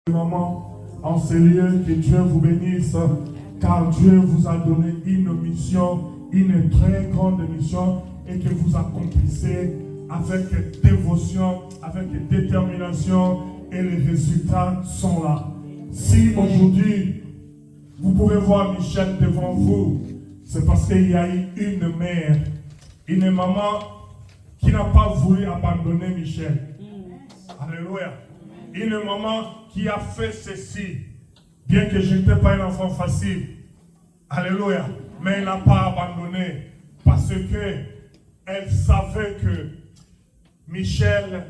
Maman, en ce lieu, que Dieu vous bénisse, car Dieu vous a donné une mission, une très grande mission, et que vous accomplissez avec dévotion, avec détermination, et les résultats sont là. Si aujourd'hui, vous pouvez voir Michel devant vous, c'est parce qu'il y a eu une mère, une maman qui n'a pas voulu abandonner Michel. Alléluia. Une maman qui a fait ceci, bien que je n'étais pas un enfant facile. Alléluia. Mais elle n'a pas abandonné parce que elle savait que Michel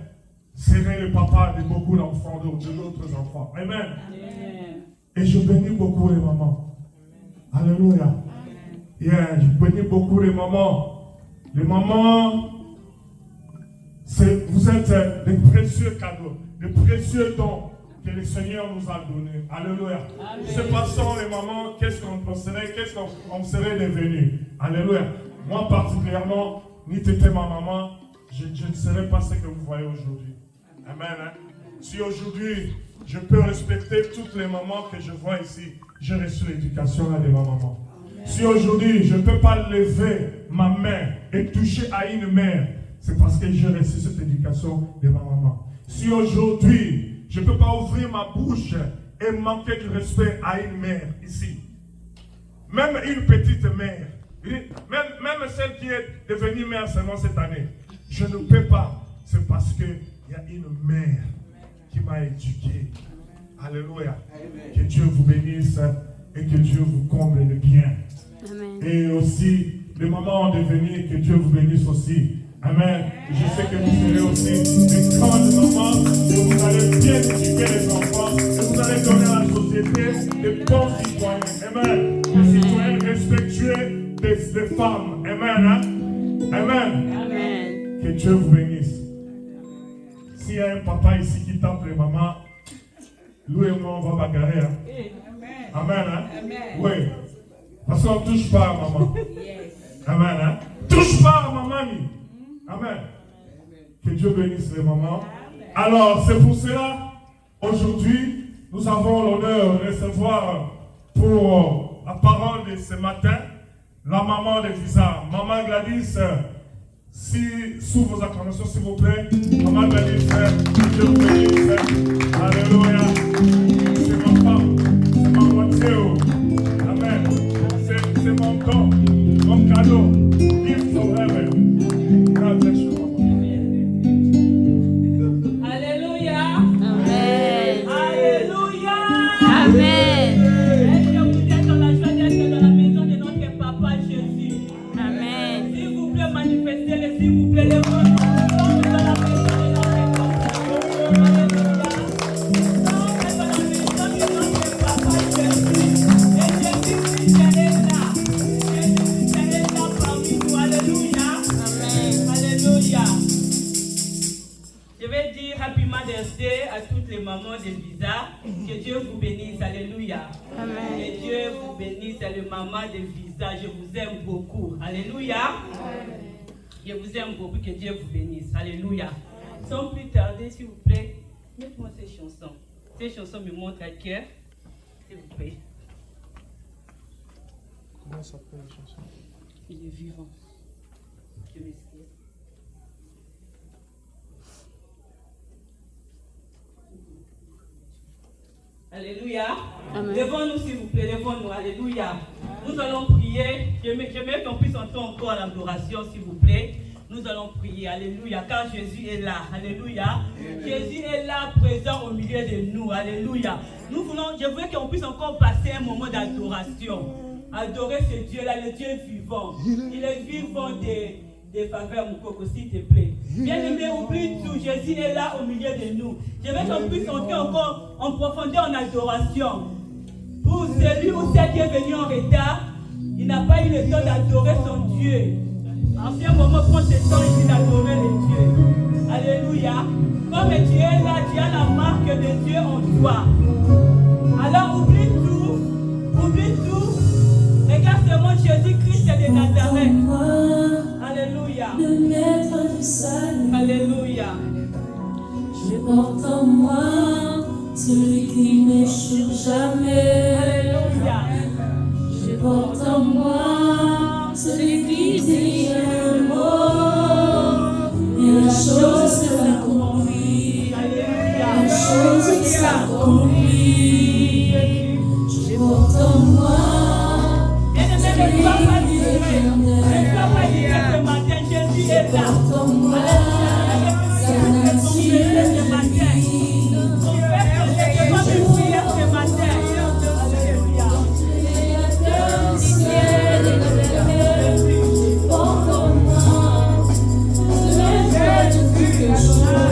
serait le papa de beaucoup d'enfants, de d'autres enfants. Amen. Amen. Et je bénis beaucoup les mamans. Alléluia. Yeah, je bénis beaucoup les mamans. Les mamans, vous êtes des précieux cadeaux, des précieux dons que le Seigneur nous a donnés. Alléluia. Amen. Je ne sais pas sans les mamans, qu'est-ce qu'on serait, qu'est-ce qu'on serait devenus. Alléluia. Moi particulièrement, ni tu étais ma maman, je ne serais pas ce que vous voyez aujourd'hui. Amen. Hein? Si aujourd'hui, je peux respecter toutes les mamans que je vois ici, j'ai reçu l'éducation de ma maman. Amen. Si aujourd'hui, je ne peux pas lever ma main et toucher à une mère, c'est parce que j'ai reçu cette éducation de ma maman. Si aujourd'hui, je ne peux pas ouvrir ma bouche et manquer de respect à une mère ici, même une petite mère, même celle qui est devenue mère seulement cette année, je ne peux pas. C'est parce qu'il y a une mère qui m'a éduqué. Alléluia. Amen. Que Dieu vous bénisse et que Dieu vous comble de bien. Amen. Et aussi, les mamans en devenir, que Dieu vous bénisse aussi. Amen. Je sais que vous serez aussi des grandes mamans et vous allez bien éduquer les enfants et vous allez donner à la société des bons citoyens. Amen. Des citoyens respectueux des femmes. Amen. Hein? Amen. Amen. Que Dieu vous bénisse. S'il y a un papa ici qui tape les mamans, nous et moi on va bagarrer. Hein? Amen. Hein? Amen. Oui. Parce qu'on ne touche pas à maman. Amen. Hein? Touche pas à maman. Amen. Que Dieu bénisse les mamans. Alors, c'est pour cela, aujourd'hui, nous avons l'honneur de recevoir pour la parole de ce matin, la maman de Visa. Maman Gladys, si, sous vos acclamations, s'il vous plaît. Maman Gladys, que Dieu vous bénisse. Alléluia. C'est ma femme, c'est ma moitié. Amen. C'est mon don, mon cadeau. Gift from heaven. Alléluia. Amen. Alléluia. Amen. Est-ce que vous êtes dans la joie d'être dans la maison de notre papa Jésus? Amen. S'il vous plaît, manifestez-le, s'il vous plaît, les mots. À toutes les mamans de Visa, que Dieu vous bénisse, alléluia. Amen. Que Dieu vous bénisse, les mamans de Visa, je vous aime beaucoup, alléluia. Amen. Je vous aime beaucoup, que Dieu vous bénisse, alléluia. Sans plus tarder, s'il vous plaît, mettez-moi ces chansons. Ces chansons me montrent à cœur, s'il vous plaît. Comment s'appelle la chanson? Il est vivant. Je m'excuse. Alléluia. Amen. Devant-nous, s'il vous plaît, devant-nous. Alléluia. Nous allons prier. J'aimerais qu'on puisse entrer encore à l'adoration, s'il vous plaît. Nous allons prier. Alléluia. Car Jésus est là. Alléluia. Amen. Jésus est là, présent au milieu de nous. Alléluia. Je voudrais qu'on puisse encore passer un moment d'adoration. Adorer ce Dieu-là, le Dieu vivant. Il est vivant des faveurs, mon coco, s'il te plaît. Bien-aimé, oublie tout. Jésus est là au milieu de nous. Je veux qu'on puisse entrer encore en profondeur en adoration. Pour celui ou celle qui est venu en retard, il n'a pas eu le temps d'adorer son Dieu. En ce moment, prends ce temps ici d'adorer le Dieu. Alléluia. Comme tu es là, tu as la marque de Dieu en toi. Alors oublie tout. Oublie tout. Regarde seulement Jésus-Christ de Nazareth. Alléluia. Le maître du salut. Alléluia. Je porte en moi celui qui n'échoue jamais. Alléluia. Je porte en moi celui qui dit un mot et la chose s'accomplit. La chose s'accomplit. Je porte en moi celui qui dit un mot. Jésus est là. Je porte en moi sa nature divine. Créateur du ciel et de la terre, porte en moi le fait de toutes choses.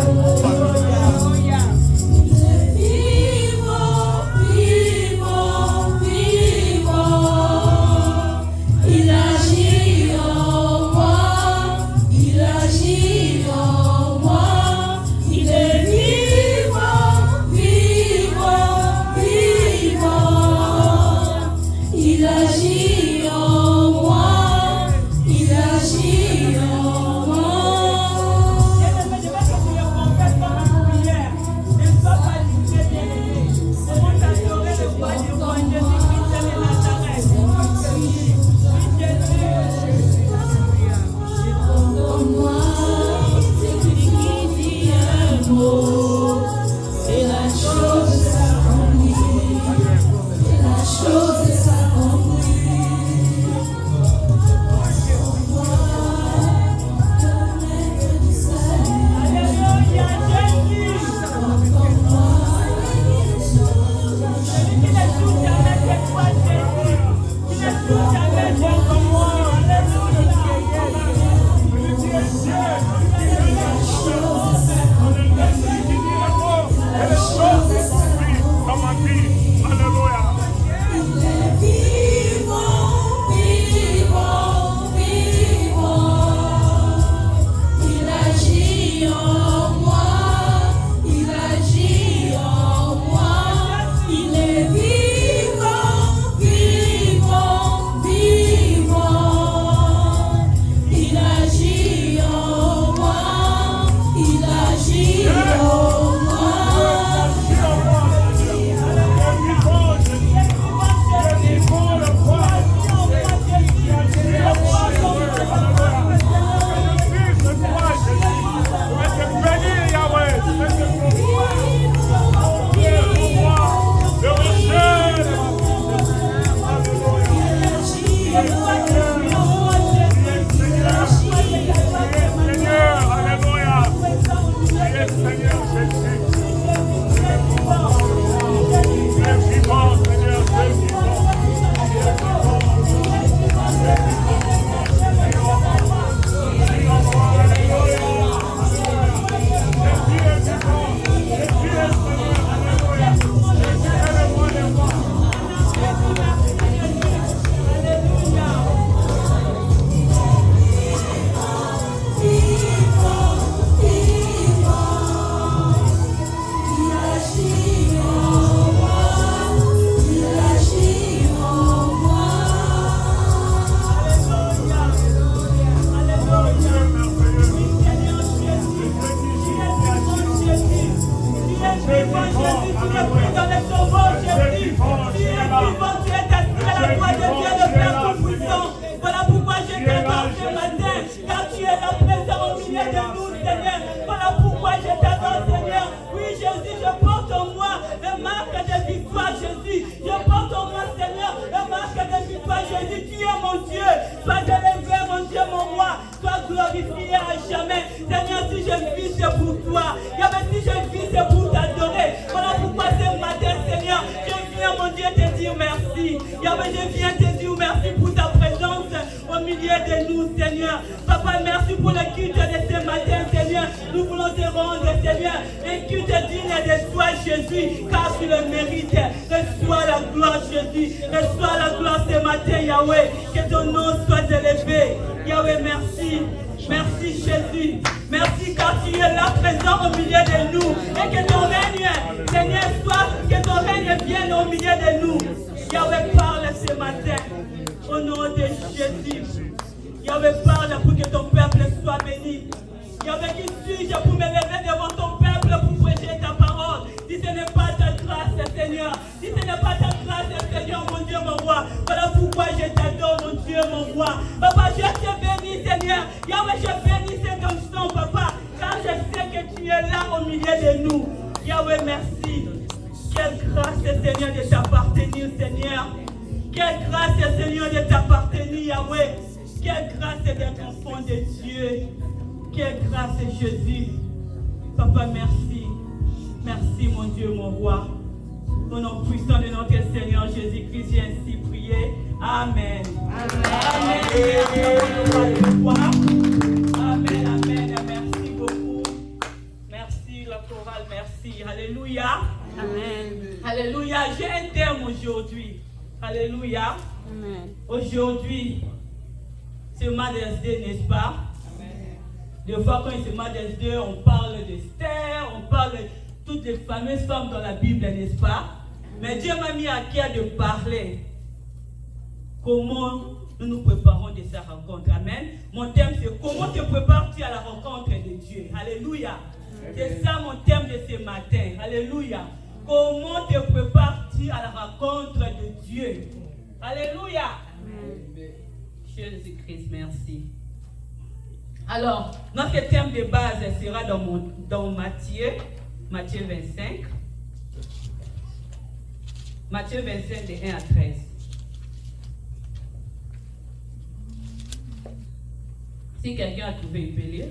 Vivant, vivant, vivant, il agit en moi, il agit en moi, il est vivant, vivant, vivant, il agit en moi, il agit en moi. En moi, c'est lui qui dit un mot, et la chose s'accomplit, et la chose s'accomplit. En moi, le maître du salut, en moi, il est vivant, vivant, vivant, il agit en moi, il agit en moi, il est vivant, vivant, vivant, il agit en moi, il agit en moi. Voilà pourquoi je t'adore ce matin, car tu es là présent au milieu de nous, Seigneur. Voilà pourquoi je t'adore, Seigneur. Oui, Jésus, je porte en moi le marque de victoire, Jésus. Je porte en moi, Seigneur, le marque de victoire, Jésus. Tu es mon Dieu. Sois élevé, mon Dieu, mon roi. Sois glorifié à jamais. Seigneur, si je vis, c'est pour toi. Si je vis, c'est pour t'adorer. Voilà pourquoi ce matin, Seigneur, je viens, mon Dieu, te dire merci. Je viens te dire merci pour ta présence au milieu de nous, Seigneur. Papa, merci pour le culte de ce matin, Seigneur. Nous voulons te rendre, Seigneur, un culte digne de toi, Jésus, car tu le mérites. Reçois la gloire, Jésus. Reçois la gloire ce matin, Yahweh. Que ton nom soit élevé. Yahweh, merci. Merci, Jésus. Merci car tu es là présent au milieu de nous. Et que ton règne, Seigneur, soit, que ton règne vienne au milieu de nous. Yahweh, parle ce matin. Au nom de Jésus. Yahweh, parle pour que ton peuple soit béni. Yahweh, qui suis-je pour me lever devant ton peuple pour prêcher ta parole? Si ce n'est pas ta grâce, Seigneur, de t'appartenir, Seigneur. Quelle grâce, Seigneur, de t'appartenir, Yahweh. Quelle grâce d'être enfant de Dieu. Quelle grâce, Jésus. Papa, merci. Merci, mon Dieu, mon roi. Au nom puissant de notre Seigneur Jésus-Christ, j'ai ainsi prié. Amen. Amen. Amen. Amen. Merci beaucoup. Merci, la chorale. Merci. Alléluia. Amen. Alléluia. J'ai un thème aujourd'hui. Alléluia. Amen. Aujourd'hui, c'est Mother's Day, n'est-ce pas? Des fois, quand c'est Mother's Day, on parle d'Esther, on parle de toutes les fameuses femmes dans la Bible, n'est-ce pas? Mais Dieu m'a mis à cœur de parler comment nous nous préparons de sa rencontre. Amen. Mon thème, c'est comment te prépares-tu à la rencontre de Dieu? Alléluia. C'est ça mon thème de ce matin. Alléluia. Comment te prépares-tu à la rencontre de Dieu? Alléluia. Jésus-Christ, merci. Alors, notre thème de base sera dans Matthieu 25. Matthieu 25, de 1 à 13. Si quelqu'un a trouvé, il peut lire.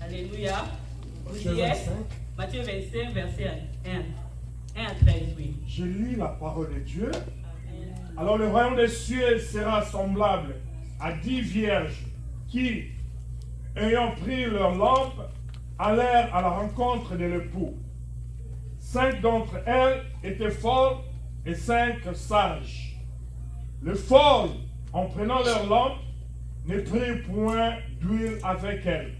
Alléluia. Matthieu 25. Matthieu 25, verset 1 à 13, oui. Je lis la parole de Dieu. Alors le royaume des cieux sera semblable à 10 vierges qui, ayant pris leur lampe, allèrent à la rencontre de l'époux. 5 d'entre elles étaient folles et 5 sages. Les folles, en prenant leur lampe, ne prirent point d'huile avec elles.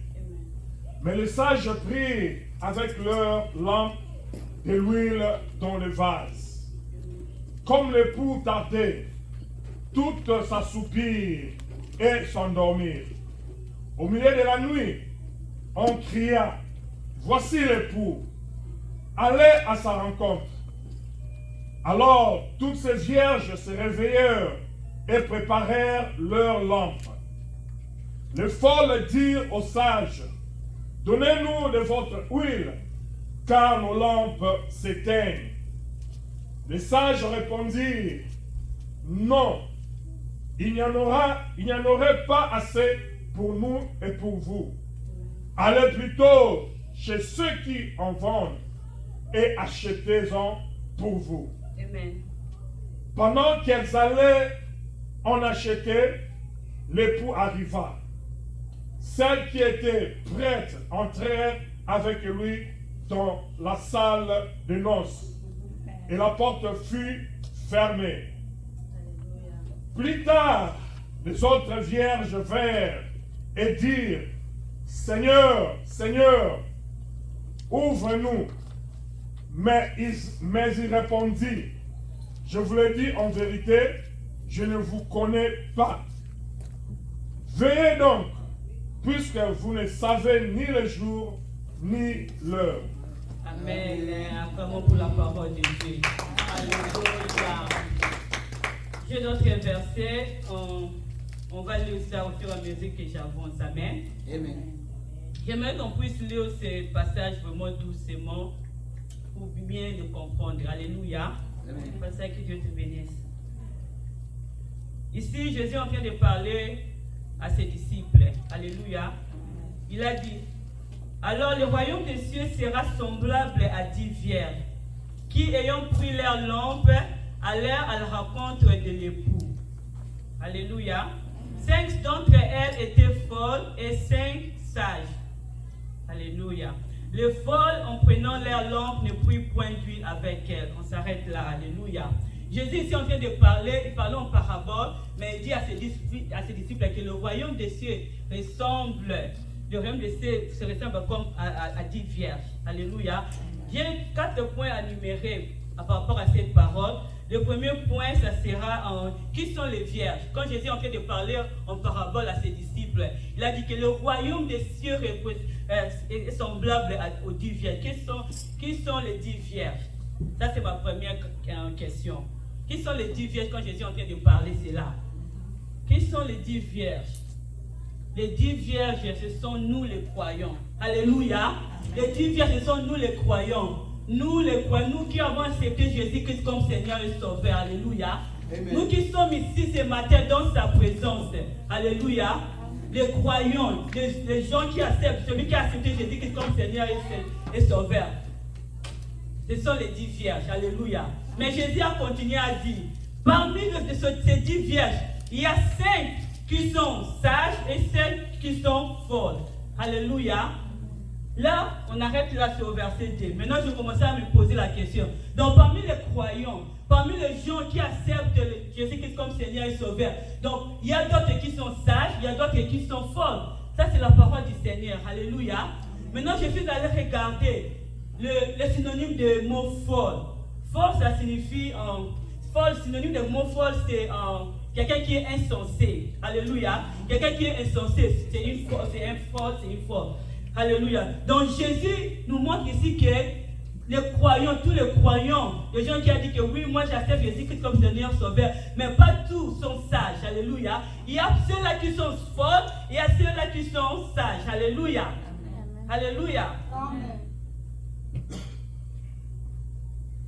Mais les sages prirent avec leur lampe de l'huile dans le vase. Comme l'époux tardait, toutes s'assoupirent et s'endormirent. Au milieu de la nuit, on cria, « Voici l'époux, allez à sa rencontre. » Alors toutes ces vierges se réveillèrent et préparèrent leurs lampes. Les folles dirent aux sages, « Donnez-nous de votre huile, car nos lampes s'éteignent. » Les sages répondirent, « Non, il n'y en aurait pas assez pour nous et pour vous. Allez plutôt chez ceux qui en vendent et achetez-en pour vous. » Amen. Pendant qu'elles allaient en acheter, l'époux arriva. Celles qui étaient prêtes entrèrent avec lui dans la salle de noces. Et la porte fut fermée. Plus tard, les autres vierges vinrent et dirent, « Seigneur, Seigneur, ouvre-nous. » Mais il répondit, « Je vous le dis en vérité, je ne vous connais pas. Veillez donc, puisque vous ne savez ni le jour ni l'heure. » Amen. Acclamons pour la parole de Dieu. Alléluia. J'ai d'autres versets. On va lire ça au fur et à mesure que j'avance. Amen. Amen. J'aimerais qu'on puisse lire ces passages vraiment doucement pour bien le comprendre. Alléluia. Amen. C'est ça que Dieu te bénisse. Ici, Jésus est en train de parler à ses disciples. Alléluia. Il a dit, alors le royaume des cieux sera semblable à 10 vierges qui, ayant pris leur lampe, allèrent à la rencontre de l'époux. Alléluia. 5 d'entre elles étaient folles et 5 sages. Alléluia. Les folles, en prenant leur lampe, ne prirent point d'huile avec elles. On s'arrête là. Alléluia. Jésus ici en train de parler, il parle en parabole, mais il dit à ses disciples que le royaume des cieux ressemble. Le royaume des cieux se ressemble comme à 10 vierges. Alléluia. J'ai 4 points à numérer par rapport à cette parole. Le premier point, ça sera qui sont les vierges. Quand Jésus est en train de parler en parabole à ses disciples, il a dit que le royaume des cieux est semblable aux 10 vierges. Qui sont les 10 vierges? Ça, c'est ma première question. Qui sont les 10 vierges quand Jésus est en train de parler cela? Qui sont les 10 vierges? Les 10 vierges, ce sont nous les croyants. Alléluia. Les 10 vierges, ce sont nous les croyants. Nous les croyants, nous qui avons accepté Jésus-Christ comme Seigneur et Sauveur. Alléluia. Amen. Nous qui sommes ici ce matin dans sa présence. Alléluia. Les croyants, les gens qui acceptent, celui qui a accepté Jésus-Christ comme Seigneur et Sauveur. Ce sont les 10 vierges. Alléluia. Mais Jésus a continué à dire, parmi ces 10 vierges, il y a 5 qui sont sages et 5 qui sont folles. Alléluia. Là, on arrête là sur le verset 2. Maintenant, je commence à me poser la question. Donc, parmi les croyants, parmi les gens qui acceptent Jésus-Christ comme Seigneur et Sauveur, donc, il y a d'autres qui sont sages, il y a d'autres qui sont folles. Ça, c'est la parole du Seigneur. Alléluia. Maintenant, je suis allé regarder le synonyme de mot folle. Folle, ça signifie... folle, synonyme de mot folle, c'est... quelqu'un qui est insensé. Alléluia. Quelqu'un qui est insensé, c'est une folle, c'est un folle, c'est une folle. Alléluia. Donc Jésus nous montre ici que les croyants, tous les croyants, les gens qui ont dit que oui, moi j'accepte Jésus-Christ comme Seigneur Sauveur, mais pas tous sont sages. Alléluia. Il y a ceux-là qui sont folles, il y a ceux-là qui sont sages. Alléluia. Alléluia. Amen.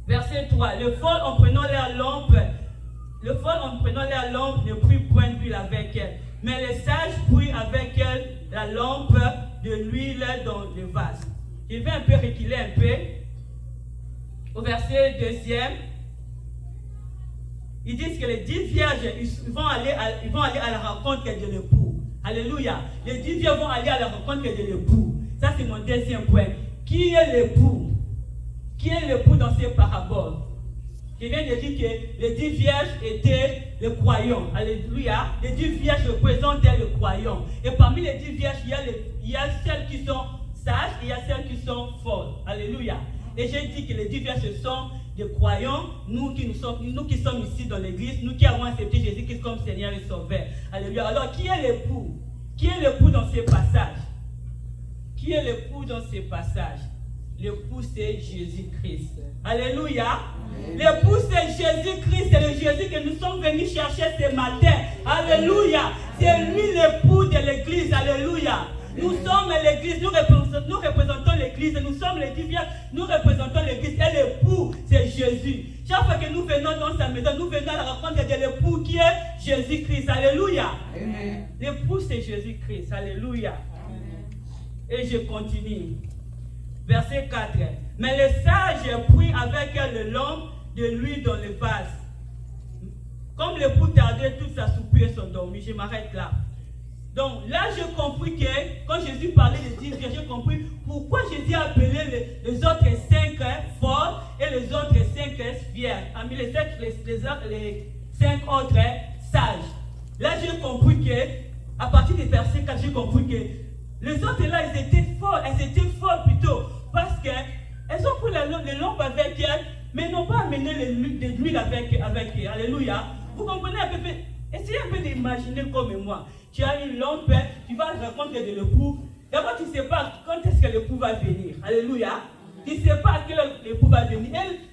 Verset 3. Le folle en prenant leur lampe, ne prit point d'huile avec elle. Mais les sages prit avec elle la lampe de l'huile dans le vase. Je vais un peu reculer un peu. Au verset 2, ils disent que les 10 vierges ils vont aller à la rencontre de l'époux. Alléluia. Les 10 vierges vont aller à la rencontre de l'époux. Ça, c'est mon deuxième point. Qui est l'époux? Qui est l'époux dans ces paraboles? Je viens de dire que les 10 vierges étaient les croyants. Alléluia. Les 10 vierges représentaient les croyants. Et parmi les 10 vierges, il y a celles qui sont sages et il y a celles qui sont folles. Alléluia. Et j'ai dit que les 10 vierges, ce sont des croyants, nous qui sommes ici dans l'église, nous qui avons accepté Jésus-Christ comme Seigneur et Sauveur. Alléluia. Alors, qui est l'époux? Qui est l'époux dans ces passages? Qui est l'époux dans ces passages? L'époux, c'est Jésus-Christ. Alléluia. L'époux, c'est Jésus-Christ. C'est le Jésus que nous sommes venus chercher ce matin. Alléluia. C'est lui l'époux de l'église. Alléluia. Nous sommes l'église. Nous représentons l'église. Nous sommes les 10 vierges. Nous représentons l'église. Et l'époux, c'est Jésus. Chaque fois que nous venons dans sa maison, nous venons à la rencontre de l'époux qui est Jésus-Christ. Alléluia. Amen. L'époux, c'est Jésus-Christ. Alléluia. Amen. Et je continue. Verset 4. Mais les sages prirent avec le lampe de l'huile dans le vase. Comme l'époux tardait, toute sa soupir s'endormit. Je m'arrête là. Donc là, j'ai compris que quand Jésus parlait des 10 vierges, j'ai compris pourquoi Jésus a appelé les autres 5 folles et les autres 5 vierges. A mis les 5 autres sages. Là, j'ai compris que, à partir du verset 4, j'ai compris que les autres là, elles étaient folles plutôt, parce qu'elles ont pris les lampes avec elles, mais n'ont pas amené de l'huile avec elles. Alléluia. Vous comprenez un peu? Essayez un peu d'imaginer comme moi. Tu as une lampe, tu vas rencontrer de l'époux. D'abord, tu ne sais pas quand est-ce que l'époux va venir. Alléluia. Tu ne sais pas à quel heure l'époux va venir.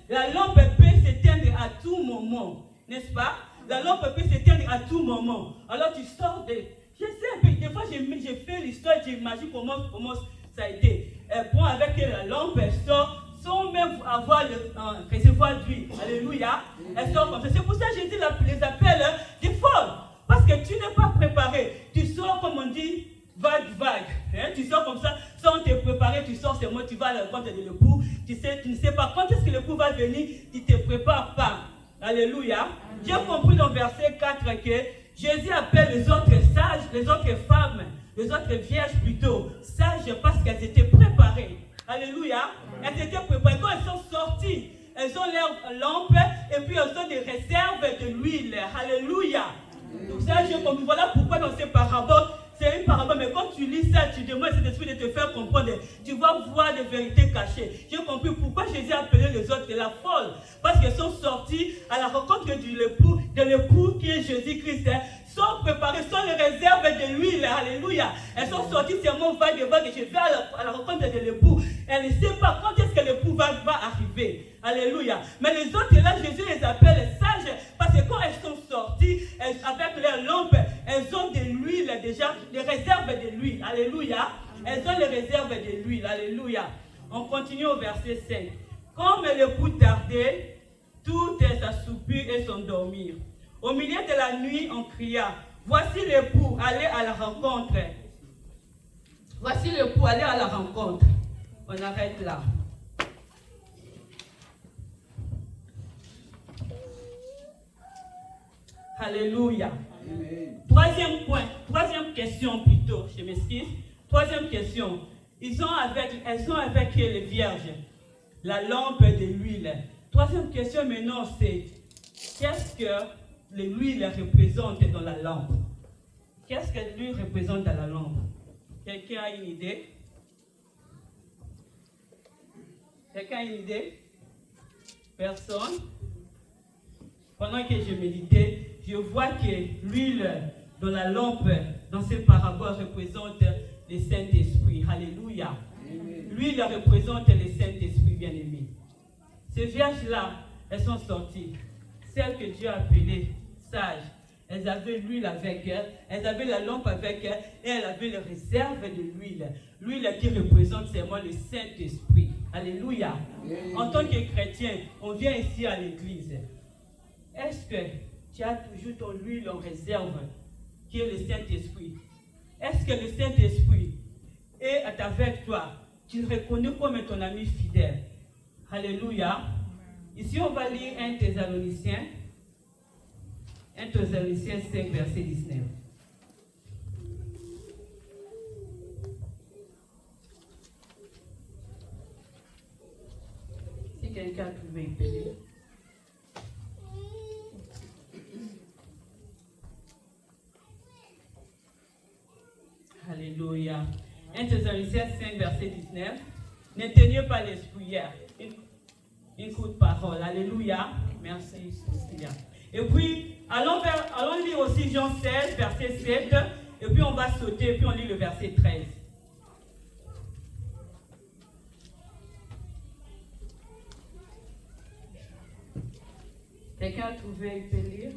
La lampe peut s'éteindre à tout moment, n'est-ce pas? La lampe peut s'éteindre à tout moment. Alors tu sors de... Je sais un peu, des fois j'ai fait l'histoire, j'imagine comment ça a été. Elle prend avec la lampe, elle sort, sans même recevoir d'huile. Alléluia. Elle sort comme ça. C'est pour ça que Jésus les appelle des folles. Parce que tu n'es pas préparé. Tu sors, comme on dit, vague. Hein? Tu sors comme ça, sans te préparer, tu sors seulement, tu vas à la rencontre de l'époux. Tu ne sais pas quand est-ce que l'époux va venir, tu ne te prépares pas. Alléluia. J'ai compris dans verset 4 que Jésus appelle les autres sages, les autres femmes, les autres vierges plutôt, sages parce qu'elles étaient préparées. Alléluia. Elles étaient préparées. Quand elles sont sorties, elles ont leur lampe et puis elles ont des réserves de l'huile. Alléluia. Donc ça, j'ai compris. Voilà pourquoi dans ces paraboles, c'est une parabole, mais quand tu lis ça, tu demandes à cet esprit de te faire comprendre. Tu vas voir des vérités cachées. J'ai compris pourquoi Jésus a appelé les autres la folle. Parce qu'elles sont sorties à la rencontre de l'époux qui est Jésus-Christ. Sont préparées, sont les réserves de l'huile. Alléluia. Elles sont sorties seulement vague et je vais à la rencontre de l'époux. Elle ne sait pas quand est-ce que l'époux va arriver. Alléluia. Mais les autres là, Jésus les appelle sages parce que quand elles sont sorties avec leurs lampes, elles ont de l'huile déjà, des réserves de l'huile. Alléluia. Elles ont les réserves de l'huile. Alléluia. On continue au verset 5. Comme le coup tardait, tout est assoupi et s'endormir. Au milieu de la nuit, on cria, voici l'époux, allez à la rencontre. Voici l'époux, allez à la rencontre. On arrête là. Alléluia. Amen. Troisième point, troisième question plutôt, je m'excuse. Troisième question. Elles sont avec les vierges, la lampe de l'huile. Troisième question maintenant, c'est qu'est-ce que l'huile représente dans la lampe? Qu'est-ce que l'huile représente dans la lampe? Quelqu'un a une idée? Quelqu'un a une idée? Personne? Pendant que je méditais, je vois que l'huile dans la lampe, dans ces paraboles, représente le Saint-Esprit. Alléluia. L'huile représente le Saint-Esprit, bien-aimé. Ces vierges-là, elles sont sorties. Celles que Dieu a appelées sages, elles avaient l'huile avec elles, elles avaient la lampe avec elles, et elles avaient les réserves de l'huile. L'huile qui représente seulement le Saint-Esprit. Alléluia. En tant que chrétien, on vient ici à l'église. Est-ce que tu as toujours ton huile en réserve, qui est le Saint-Esprit? Est-ce que le Saint-Esprit est avec toi? Tu le reconnais comme ton ami fidèle? Alléluia. Ici, on va lire 1 Thessaloniciens 5, verset 19. Si quelqu'un a trouvé une pelle. Alléluia. 1 Thessaloniciens 5, verset 19. N'éteignez pas l'esprit hier. Une courte parole. Alléluia. Merci, Cécilia. Et puis, allons lire aussi Jean 16, verset 7. Et puis, on va sauter. Et puis, on lit le verset 13. Quelqu'un a trouvé, il peut lire?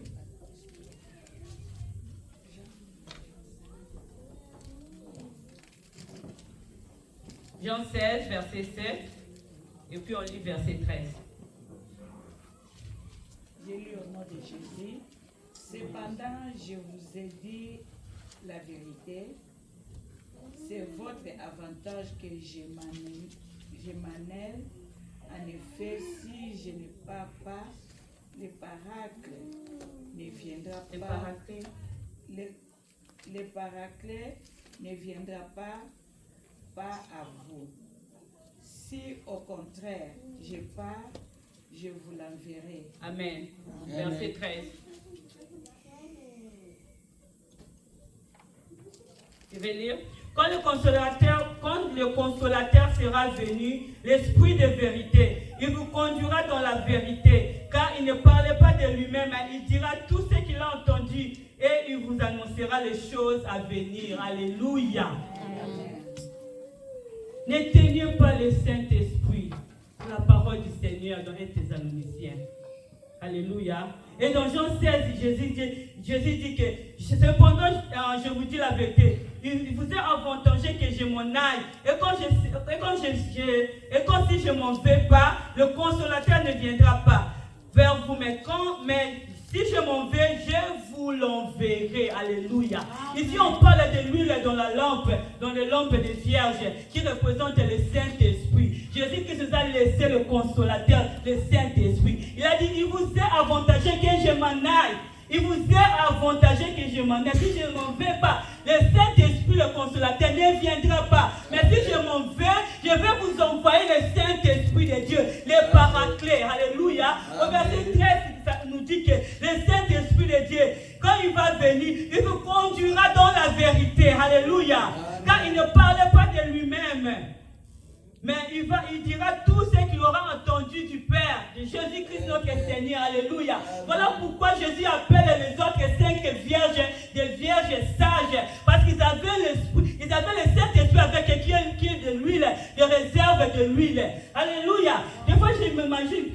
Jean 16, verset 7. Et puis, on lit verset 13. J'ai lu au nom de Jésus. Cependant, je vous ai dit la vérité. C'est votre avantage que je m'en. En effet, si je ne pars pas, le paraclet ne viendra pas. Le paraclet ne viendra pas à vous. Si au contraire je pars, je vous l'enverrai. Amen. Verset 13. Je vais lire. Quand le consolateur sera venu, l'esprit de vérité, il vous conduira dans la vérité, car il ne parlait pas de lui-même, il dira tout ce qu'il a entendu et il vous annoncera les choses à venir. Alléluia. N'éteignez pas le Saint-Esprit. La parole du Seigneur dans 1 Thessaloniciens. Alléluia. Et dans Jean 16, Jésus dit que cependant, je vous dis la vérité, il vous est avantageux que je m'en aille. Et quand si je ne m'en vais pas, le consolateur ne viendra pas vers vous. Mais si je m'en vais, je vous l'enverrai. Alléluia. Ici, on parle de l'huile dans la lampe, dans les lampes des vierges, qui représente le Saint-Esprit. Jésus-Christ nous a laissé le consolateur, le Saint-Esprit. Il a dit, il vous est avantageux que je m'en aille. Il vous est avantageux que je m'en aille. Si je ne m'en vais pas, le Saint-Esprit, le consolateur, ne viendra pas. Mais si je m'en vais, je vais vous envoyer le Saint-Esprit de Dieu, le paraclet. Alléluia. Au verset 13, ça nous dit que le Saint-Esprit de Dieu, quand il va venir, il vous conduira dans la vérité. Alléluia. Car il ne parlait pas de lui-même. Mais il dira tout ce qu'il aura entendu du Père, de Jésus-Christ notre Seigneur. Alléluia. Voilà pourquoi Jésus appelle les autres 5 vierges des vierges sages. Parce qu'ils avaient l'esprit, ils avaient le Saint-Esprit avec qui est de l'huile, de réserve de l'huile. Alléluia. Des fois, je m'imagine,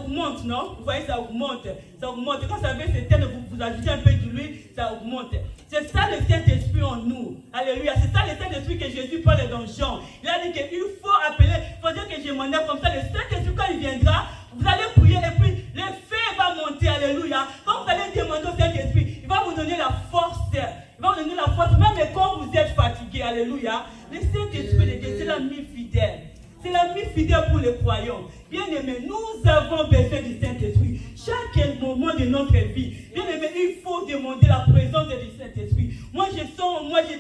augmente, non? Vous voyez, ça augmente. Ça augmente. Quand ça veut s'éteindre, vous ajoutez un peu d'huile, ça augmente. C'est ça le Saint-Esprit en nous. Alléluia. C'est ça le Saint-Esprit que Jésus parle dans Jean. Il a dit qu'il faut appeler, il faut dire que je m'en ai comme ça. Le Saint-Esprit, quand il viendra, vous allez prier et puis le feu va monter. Alléluia. Quand vous allez demander au Saint-Esprit, il va vous donner la force. Il va vous donner la force, même quand vous êtes fatigué. Alléluia. Le Saint-Esprit de Dieu, c'est l'ami fidèle. C'est l'ami fidèle pour les croyants. Bien aimé, nous avons besoin du Saint-Esprit. Chaque moment de notre vie, bien aimé, il faut demander la présence du Saint-Esprit. Moi, je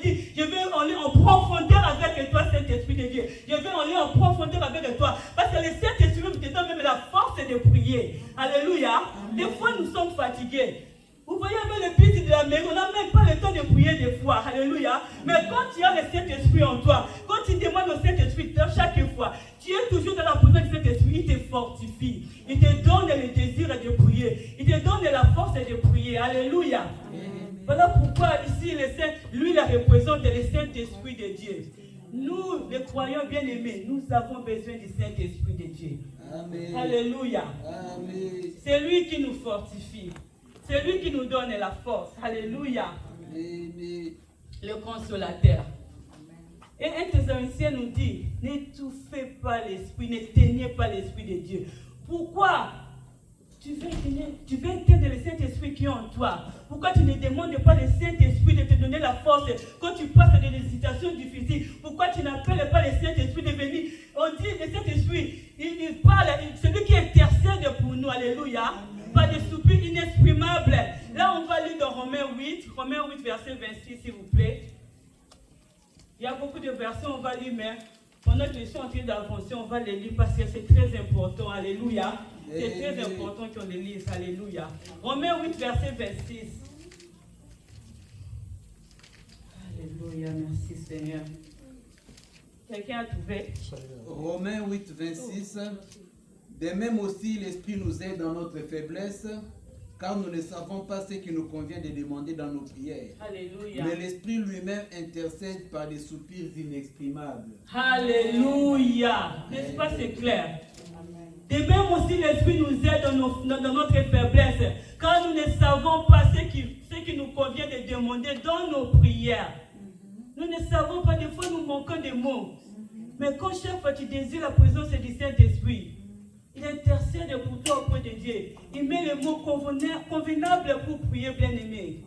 dis, je vais aller en profondeur avec toi, Saint-Esprit de Dieu. Je vais aller en profondeur avec toi. Parce que le Saint-Esprit me donne même la force de prier. Alléluia. Des fois, nous sommes fatigués. Vous voyez avec le petit de la mairie, on n'a même pas le temps de prier des fois. Alléluia. Mais quand tu as le Saint-Esprit en toi, quand tu demandes au Saint-Esprit chaque fois, tu es toujours dans la présence du Saint-Esprit, il te fortifie. Il te donne le désir de prier. Il te donne la force de prier. Alléluia. Voilà pourquoi ici, lui, il représente le Saint-Esprit de Dieu. Nous, les croyants bien-aimés, nous avons besoin du Saint-Esprit de Dieu. Amen. Alléluia. Amen. C'est lui qui nous fortifie. C'est lui qui nous donne la force. Alléluia. Amen. Le consolateur. Et un Thessaloniciens nous dit, n'étouffez pas l'esprit, n'éteignez pas l'esprit de Dieu. Pourquoi tu veux éteindre le Saint-Esprit qui est en toi? Pourquoi tu ne demandes pas le Saint-Esprit de te donner la force quand tu passes dans des situations difficiles? Pourquoi tu n'appelles pas le Saint-Esprit de venir? On dit le Saint-Esprit, il parle, celui qui intercède pour nous. Alléluia. Pas de soupirs inexprimables. Là, on va lire dans Romains 8, verset 26, s'il vous plaît. Il y a beaucoup de versets, on va lire, mais pendant que je suis en train d'avancer, on va les lire parce que c'est très important. Alléluia. C'est très important qu'on les lise. Alléluia. Romains 8, verset 26. Alléluia. Merci, Seigneur. Quelqu'un a trouvé? Romains 8, 26. De même aussi, l'Esprit nous aide dans notre faiblesse, car nous ne savons pas ce qui nous convient de demander dans nos prières. Alléluia. Mais l'Esprit lui-même intercède par des soupirs inexprimables. Alléluia. N'est-ce pas, c'est clair? De même aussi, l'Esprit nous aide dans notre faiblesse, car nous ne savons pas ce qui nous convient de demander dans nos prières. Nous ne savons pas, des fois nous manquons de mots. Mais quand chaque fois tu désires la présence du Saint-Esprit, il intercède pour toi auprès de Dieu. Il met les mots convenables pour prier, bien-aimé.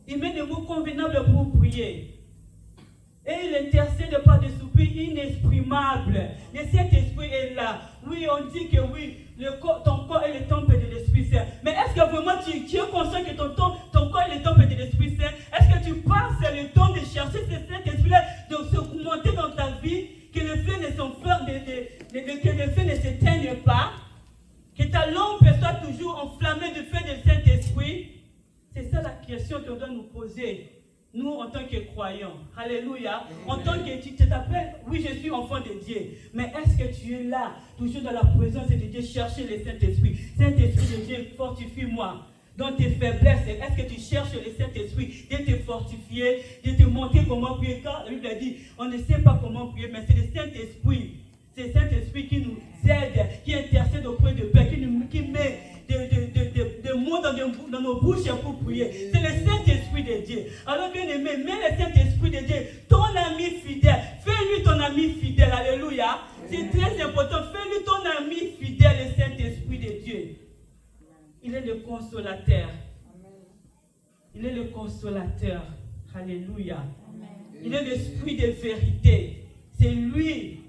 Il met les mots convenables pour prier. Et il intercède par des soupirs inexprimables. Le Saint-Esprit est là. Oui, on dit que oui, ton corps est le temple de l'Esprit Saint. Mais est-ce que vraiment tu es conscient que ton corps est le temple de l'Esprit Saint? Est-ce que tu passes le temps de chercher ce Saint-Esprit-là, de se monter dans ta vie, que le feu ne s'éteigne pas, que ta lampe soit toujours enflammée du feu du Saint-Esprit? C'est ça la question qu'on doit nous poser, nous en tant que croyants. Alléluia. En tant que tu t'appelles, oui, je suis enfant de Dieu, mais est-ce que tu es là, toujours dans la présence de Dieu, chercher le Saint-Esprit? Saint-Esprit de Dieu, fortifie-moi dans tes faiblesses. Est-ce que tu cherches le Saint-Esprit de te fortifier, de te montrer comment prier? Car la Bible a dit, on ne sait pas comment prier, mais c'est le Saint-Esprit. C'est le Saint-Esprit qui nous aide, qui intercède auprès de Père, qui met des mots dans nos bouches pour prier. C'est le Saint-Esprit de Dieu. Alors bien aimé, mets le Saint-Esprit de Dieu, ton ami fidèle. Fais-lui ton ami fidèle. Alléluia. C'est très important. Fais-lui ton ami fidèle, le Saint-Esprit de Dieu. Il est le consolateur. Il est le consolateur. Alléluia. Il est l'esprit de vérité. C'est lui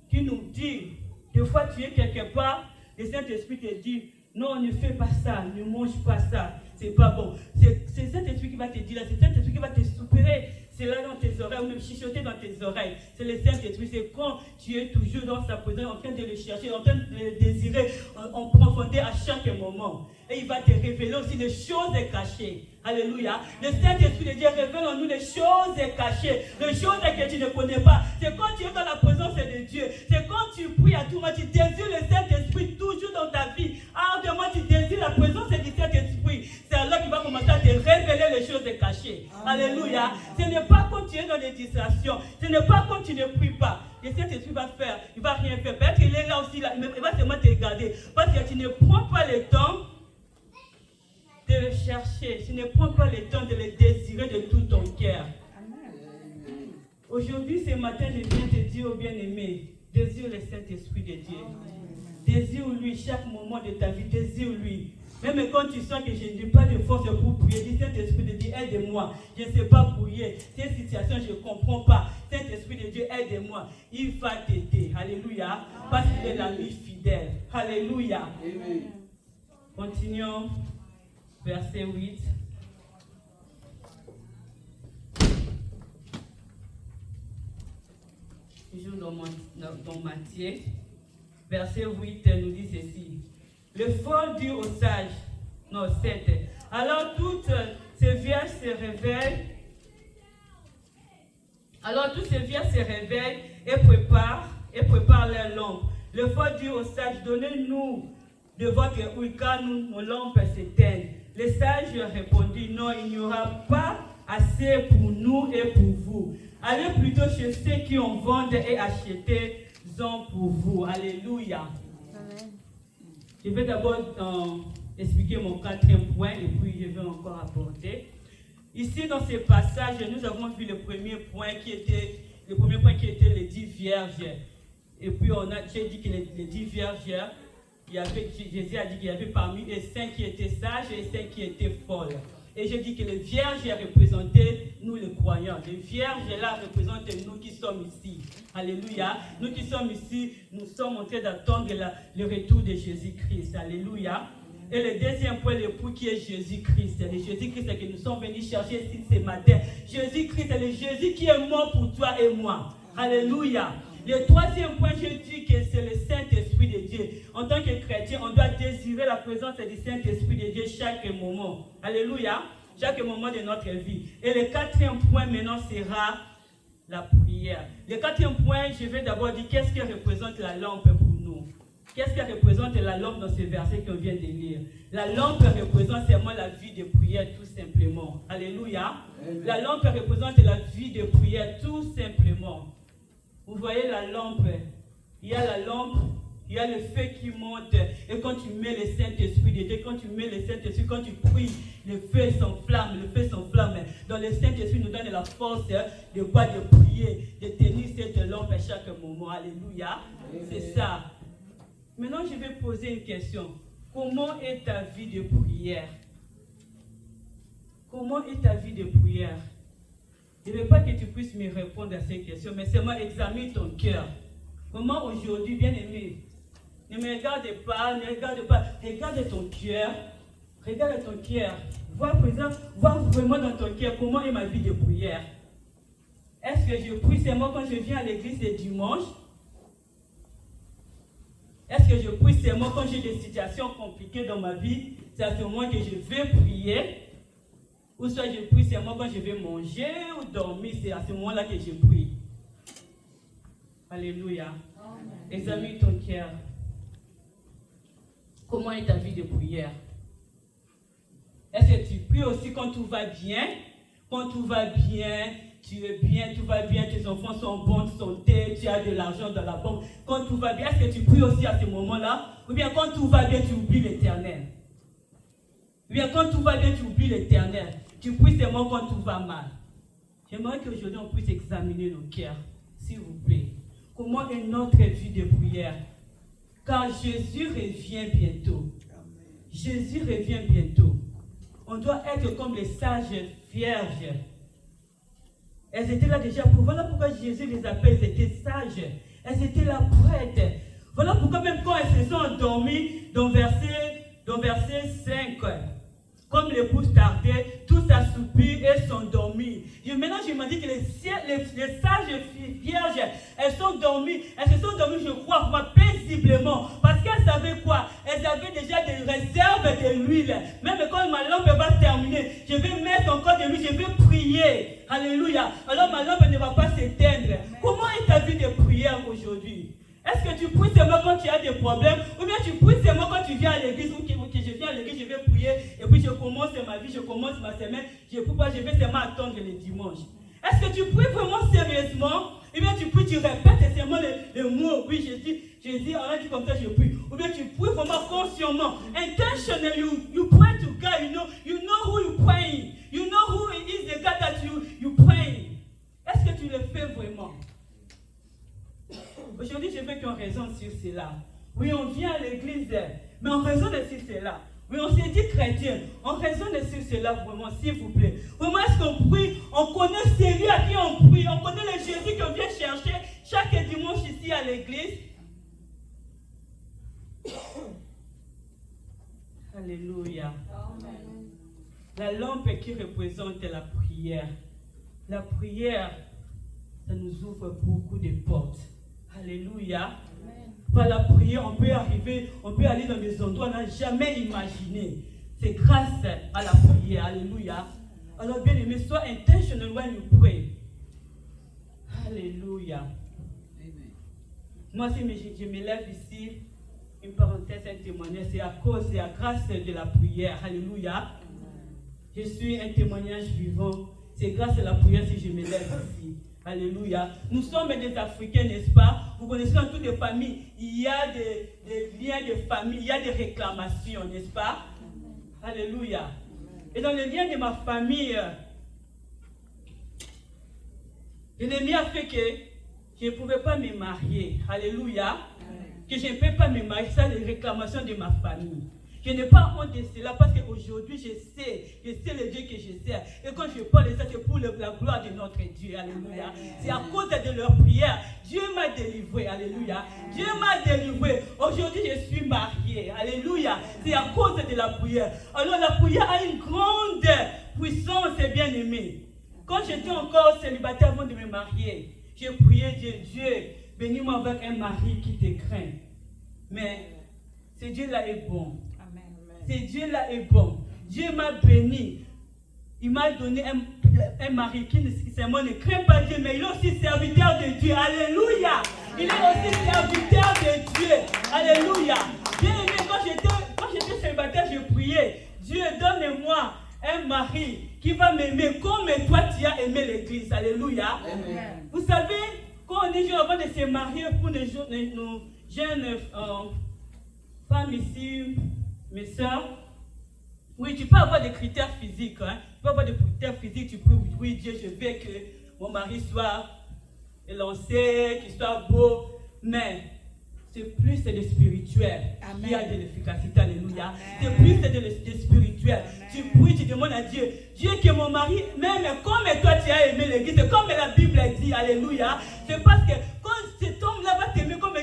qui nous dit, des fois tu es quelque part, le Saint-Esprit te dit, non, ne fais pas ça, ne mange pas ça, c'est pas bon. C'est le Saint-Esprit qui va te dire, c'est le Saint-Esprit qui va te soupirer, c'est là dans tes oreilles, ou même chuchoter dans tes oreilles. C'est le Saint-Esprit, c'est quand tu es toujours dans sa présence, en train de le chercher, en train de le désirer, en profondeur à chaque moment. Et il va te révéler aussi les choses cachées. Alléluia. Le Saint-Esprit de Dieu révèle en nous les choses cachées, les choses que tu ne connais pas. C'est quand tu es dans la présence de Dieu. C'est quand tu pries à tout moment, tu désires le Saint-Esprit toujours dans ta vie. Ardemment, tu désires la présence du Saint-Esprit. C'est alors qu'il va commencer à te révéler les choses cachées. Amen. Alléluia. Ce n'est pas quand tu es dans les distractions. Ce n'est pas quand tu ne pries pas. le Saint-Esprit va faire, il ne va rien faire. Peut-être qu'il est là aussi, là, il va seulement te regarder. Parce que tu ne prends pas le temps de le chercher. Tu ne prends pas le temps de le désirer de tout ton cœur. Aujourd'hui, ce matin, je viens te dire au bien-aimé, désire le Saint-Esprit de Dieu. Désire-lui chaque moment de ta vie, désire-lui. Même quand tu sens que je n'ai pas de force pour prier, dis Saint-Esprit de Dieu, aide-moi. Je ne sais pas prier. Cette situation, je ne comprends pas. Saint-Esprit de Dieu, aide-moi. Il va t'aider. Alléluia. Parce qu'il est l'ami fidèle. Alléluia. Amen. Continuons. Verset 8. Toujours dans Matthieu. Verset 8 nous dit ceci. Le fol dit aux sages, non 7. Alors toutes ces vierges se réveillent. Alors toutes ces vierges se réveillent et préparent leurs lampes. Le fol dit aux sages, donnez-nous de votre huile car nos lampes s'éteignent. Les sages répondirent, non, il n'y aura pas assez pour nous et pour vous. Allez plutôt chez ceux qui en vendent et achetez-en pour vous. Alléluia. Amen. Je vais d'abord expliquer mon 4e point et puis je vais encore apporter. Ici, dans ce passage, nous avons vu le premier point qui était les 10 vierges. Et puis, j'ai dit que les 10 vierges, Jésus a dit qu'il y avait parmi eux 5 qui étaient sages et 5 qui étaient folles. Et j'ai dit que les vierges représentaient nous les croyants. Les vierges là représentent nous qui sommes ici. Alléluia. Nous qui sommes ici, nous sommes en train d'attendre le retour de Jésus-Christ. Alléluia. Et le deuxième point, l'époux qui est Jésus-Christ. C'est le Jésus-Christ que nous sommes venus chercher ici ce matin. Jésus-Christ, c'est le Jésus qui est mort pour toi et moi. Alléluia. Le troisième point, je dis que c'est le Saint-Esprit de Dieu. En tant que chrétien, on doit désirer la présence du Saint-Esprit de Dieu chaque moment. Alléluia. Chaque moment de notre vie. Et le 4e point maintenant sera la prière. Le 4e point, je vais d'abord dire qu'est-ce que représente la lampe pour nous. Qu'est-ce que représente la lampe dans ce verset qu'on vient de lire? La lampe représente seulement la vie de prière tout simplement. Alléluia. Amen. La lampe représente la vie de prière tout simplement. Vous voyez la lampe, il y a la lampe, il y a le feu qui monte. Et quand tu mets le Saint-Esprit de Dieu, quand tu mets le Saint-Esprit, quand tu pries, le feu s'enflamme, Dans le Saint-Esprit nous donne la force de prier, de tenir cette lampe à chaque moment. Alléluia. C'est ça. Maintenant, je vais poser une question. Comment est ta vie de prière? Comment est ta vie de prière? Je ne veux pas que tu puisses me répondre à ces questions, mais seulement examine ton cœur. Comment aujourd'hui, bien-aimé, ne me regarde pas, regarde ton cœur. Regarde ton cœur. Vois vraiment dans ton cœur comment est ma vie de prière. Est-ce que je prie seulement quand je viens à l'église le dimanche? Est-ce que je prie seulement quand j'ai des situations compliquées dans ma vie? C'est à ce moment que je vais prier. Ou soit je prie seulement quand je vais manger ou dormir. C'est à ce moment-là que je prie. Alléluia. Amen. Examine ton cœur. Comment est ta vie de prière? Est-ce que tu pries aussi quand tout va bien? Quand tout va bien, tu es bien, tout va bien, tes enfants sont en bonne santé, tu as de l'argent dans la banque. Quand tout va bien, est-ce que tu pries aussi à ce moment-là? Ou bien quand tout va bien, tu oublies l'Éternel? Ou bien quand tout va bien, tu oublies l'Éternel? Tu pries seulement quand tout va mal. J'aimerais qu'aujourd'hui on puisse examiner nos cœurs, s'il vous plaît. Comment est notre vie de prière? Car Jésus revient bientôt. Jésus revient bientôt. On doit être comme les sages vierges. Elles étaient là déjà pour. Voilà pourquoi Jésus les appelle, elles étaient sages. Elles étaient là prêtes. Voilà pourquoi même quand elles se sont endormies, dans verset 5, comme l'épouse tardait, tous assoupirent et s'endormirent. Maintenant, je me dis que les sages vierges, elles se sont dormies, je crois, paisiblement. Parce qu'elles savaient quoi? Elles avaient déjà des réserves de l'huile. Même quand ma lampe va se terminer, je vais mettre encore de l'huile, je vais prier. Alléluia. Alors ma lampe ne va pas s'éteindre. Comment est ta vie de prière aujourd'hui? Est-ce que tu pries seulement quand tu as des problèmes? Ou bien tu pries seulement quand tu viens à l'église? Ou que je viens à l'église, je vais prier. Et puis je commence ma vie, je commence ma semaine. Je ne prie pas, je vais seulement attendre le dimanche. Est-ce que tu pries vraiment sérieusement? Et bien tu pries, tu répètes seulement les mots. Oui, Jésus, on a dit comme ça, je prie. Ou bien tu pries vraiment consciemment. Intentionally, you pray to God. You know who you praying. You know who is the God that you praying. Est-ce que tu le fais vraiment? Aujourd'hui, je veux qu'on raisonne sur cela. Oui, on vient à l'église, mais on raisonne sur cela. Oui, on s'est dit chrétien. On raisonne sur cela vraiment, s'il vous plaît. Vraiment, est-ce qu'on prie? On connaît celui à qui on prie. On connaît le Jésus qu'on vient chercher chaque dimanche ici à l'église. Alléluia. Amen. La lampe qui représente la prière. La prière, ça nous ouvre beaucoup de portes. Alléluia. Amen. Par la prière, on peut aller dans des endroits qu'on n'a jamais imaginé. C'est grâce à la prière. Alléluia. Alors, bien aimé, sois intentional when you pray. Alléluia. Amen. Moi, si je me lève ici, une parenthèse, un témoignage, c'est à grâce de la prière. Alléluia. Amen. Je suis un témoignage vivant. C'est grâce à la prière si je me lève ici. Alléluia. Nous sommes des Africains, n'est-ce pas? Vous connaissez dans toutes les familles, il y a des liens de famille, il y a des réclamations, n'est-ce pas? Alléluia. Et dans les liens de ma famille, l'ennemi a fait que je ne pouvais pas me marier. Alléluia. Que je ne peux pas me marier, ça, les réclamations de ma famille. Je n'ai pas honte de cela parce qu'aujourd'hui, je sais le Dieu que je sers. Et quand je parle de ça, c'est pour la gloire de notre Dieu. Alléluia. C'est à cause de leur prière. Dieu m'a délivré. Alléluia. Dieu m'a délivré. Aujourd'hui, je suis mariée. Alléluia. C'est à cause de la prière. Alors, la prière a une grande puissance, bien aimé. Quand j'étais encore célibataire avant de me marier, j'ai prié Dieu, bénis-moi avec un mari qui te craint. Mais ce Dieu-là est bon. Ce Dieu-là est bon. Dieu m'a béni. Il m'a donné un mari qui ne craint pas Dieu, mais il est aussi serviteur de Dieu. Alléluia. Il est aussi serviteur de Dieu. Alléluia. Bien aimé, quand j'étais célibataire, je priais. Dieu, donne-moi un mari qui va m'aimer comme toi tu as aimé l'église. Alléluia. Amen. Vous savez, quand on est jeune avant de se marier, pour nos jeunes femmes ici, mes soeurs, oui, tu peux avoir des critères physiques. Hein. Tu peux avoir des critères physiques. Tu peux, oui, Dieu, je veux que mon mari soit élancé, qu'il soit beau. Mais c'est plus de spirituel. Amen. Qui a de l'efficacité. Alléluia. C'est plus de spirituel. Amen. Tu pries, tu demandes à Dieu. Dieu, que mon mari m'aime comme toi tu as aimé l'église. C'est comme la Bible dit. Alléluia. C'est parce que quand cet homme-là va t'aimer comme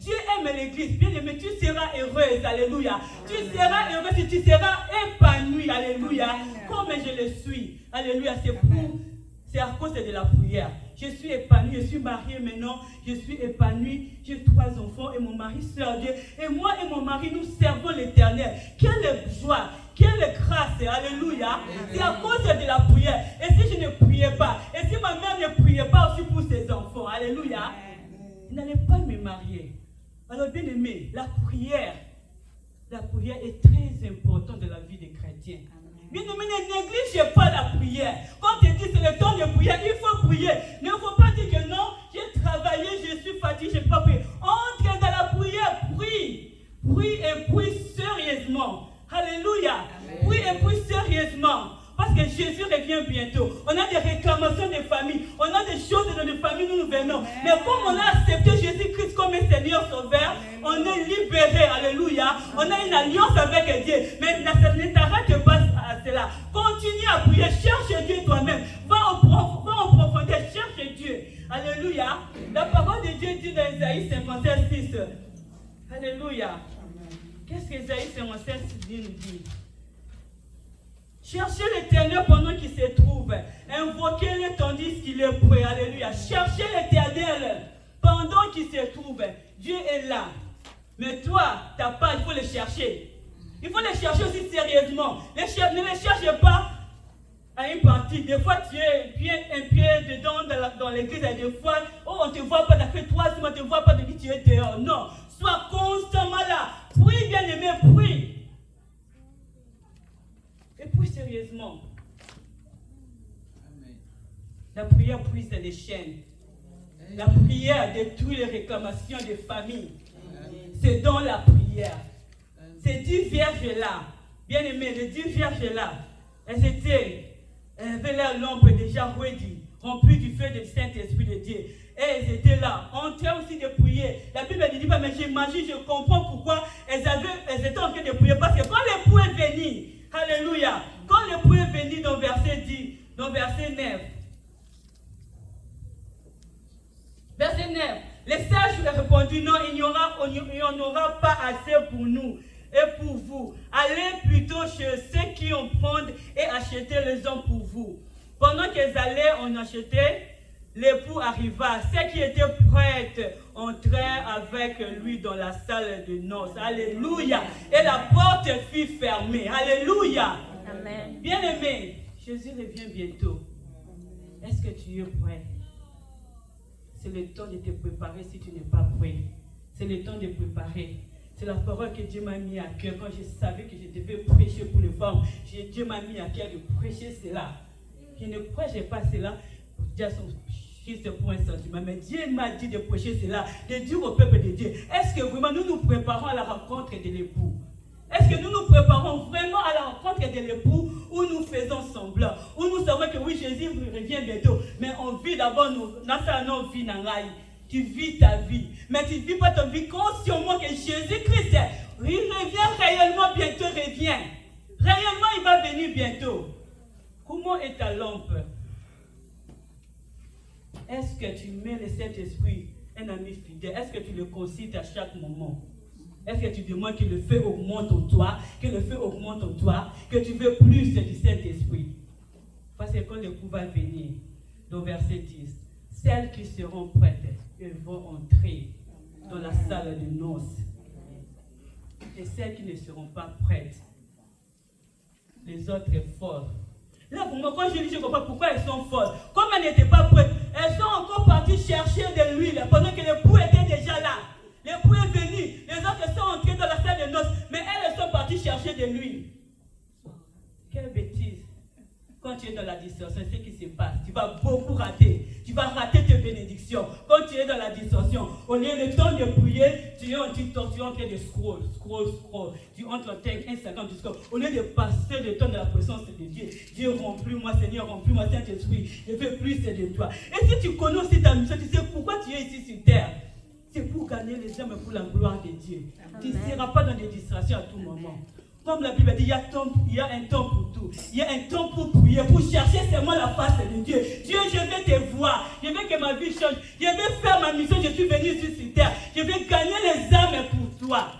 Dieu aime l'église, bien aimé, tu seras heureuse, alléluia. Tu seras heureuse et tu seras épanouie, alléluia. Comme je le suis, alléluia. C'est à cause de la prière. Je suis épanouie, je suis mariée maintenant, je suis épanouie, j'ai 3 enfants et mon mari sert Dieu. Et moi et mon mari, nous servons l'Éternel. Quelle joie, quelle grâce, alléluia. C'est à cause de la prière. Et si je ne priais pas, et si ma mère ne priait pas aussi pour ses enfants, alléluia, il n'allait pas me marier. Alors, bien aimé, la prière est très importante dans la vie des chrétiens. Bien aimé, ne néglige pas la prière. Quand tu dis c'est le temps de prière, il faut prier. Il ne faut pas dire que non, j'ai travaillé, je suis fatigué, je ne peux pas prier. Entre dans la prière, prie. Prie et prie sérieusement. Alléluia. Amen. Prie et prie sérieusement. Parce que Jésus revient bientôt. On a des réclamations des familles. On a des choses dans les familles où nous venons. Amen. Mais comme on a accepté Jésus-Christ comme un Seigneur Sauveur, amen, on est libéré. Alléluia. On a une alliance avec Dieu. Mais ne t'arrête pas à cela. Continue à prier. Cherche Dieu toi-même. Va en profondeur. Cherche Dieu. Alléluia. La parole de Dieu dit dans Isaïe 57:6. Alléluia. Qu'est-ce que Isaïe 57:6 nous dit? Cherchez l'Éternel pendant qu'il se trouve. Invoquez-le tandis qu'il est prêt. Alléluia. Cherchez l'Éternel pendant qu'il se trouve. Dieu est là. Mais toi, ta part, il faut le chercher. Il faut le chercher aussi sérieusement. Ne le cherche pas à une partie. Des fois, tu es un pied dedans dans l'église. Et des fois, on ne te voit pas. Ça fait 3 mois, on ne te voit pas depuis que tu es dehors. Non. Sois constamment là. Prie, bien aimé, prie. Et puis sérieusement, amen, la prière brise les chaînes. La prière détruit les réclamations des familles. C'est dans la prière. Ces 10 vierges-là, bien aimées, les 10 vierges-là, elles avaient leur lampe déjà ready, remplies du feu du Saint-Esprit de Dieu. Et elles étaient là, en train aussi de prier. La Bible ne dit pas, mais j'imagine, je comprends pourquoi elles étaient en train de prier. Parce que quand l'époux est venu, alléluia, quand l'époux est venu dans verset 10, dans verset 9, verset 9, les sages lui ont répondu, non, il n'y en aura pas assez pour nous et pour vous. Allez plutôt chez ceux qui en prennent et achetez les hommes pour vous. Pendant qu'elles allaient en acheter, l'époux arriva. Ceux qui étaient prêts entrèrent avec lui dans la salle de noces. Alléluia. Et la porte fut fermée. Alléluia. Amen. Bien-aimé, Jésus revient bientôt. Est-ce que tu es prêt? C'est le temps de te préparer si tu n'es pas prêt. C'est le temps de préparer. C'est la parole que Dieu m'a mis à cœur. Quand je savais que je devais prêcher pour les femmes, Dieu m'a mis à cœur de prêcher cela. Je ne prêchais pas cela pour dire son juste pour un sentiment. Mais Dieu m'a dit de prêcher cela, de dire au peuple de Dieu, est-ce que vraiment nous nous préparons à la rencontre de l'époux? Est-ce que nous nous préparons vraiment à la rencontre de l'époux ou nous faisons semblant? Ou nous savons que oui, Jésus revient bientôt, mais on vit d'abord notre vie dans la vie. Tu vis ta vie, mais tu ne vis pas ta vie consciemment que Jésus-Christ, il revient réellement bientôt, revient. Réellement, il va venir bientôt. Comment est ta lampe? Est-ce que tu mets le Saint-Esprit, un ami fidèle? Est-ce que tu le consultes à chaque moment? Est-ce que tu demandes que le feu augmente en toi, que le feu augmente en toi, que tu veux plus du Saint-Esprit? Parce que quand l'époux va venir, dans verset 10, celles qui seront prêtes, elles vont entrer dans la salle de noces. Et celles qui ne seront pas prêtes, les autres folles. Là, pour moi, quand je dis, je ne comprends pas pourquoi elles sont folles. Comme elles n'étaient pas prêtes, elles sont encore parties chercher de l'huile pendant que l'époux était déjà là. L'époux est venu, les autres sont entrés dans la salle de noces, mais elles sont parties chercher de l'huile. Quelle bêtise. Quand tu es dans la distorsion, c'est ce qui se passe. Tu vas beaucoup rater. Tu vas rater tes bénédictions. Quand tu es dans la distorsion, au lieu de temps de prier, tu es en train de scroll. Tu entres en tête, Instagram, tu scroll. Au lieu de passer le temps de la présence de Dieu, Dieu remplis-moi, Seigneur, remplis-moi, Saint-Esprit. Je veux plus de toi. Et si tu connais aussi ta mission, tu sais pourquoi tu es ici sur terre. C'est pour gagner les hommes pour la gloire de Dieu. Amen. Tu ne seras pas dans des distractions à tout moment. Comme la Bible dit, il y a un temps pour tout. Il y a un temps pour prier, pour chercher seulement la face de Dieu. Dieu, je veux te voir. Je veux que ma vie change. Je veux faire ma mission. Je suis venu sur cette terre. Je veux gagner les âmes pour toi.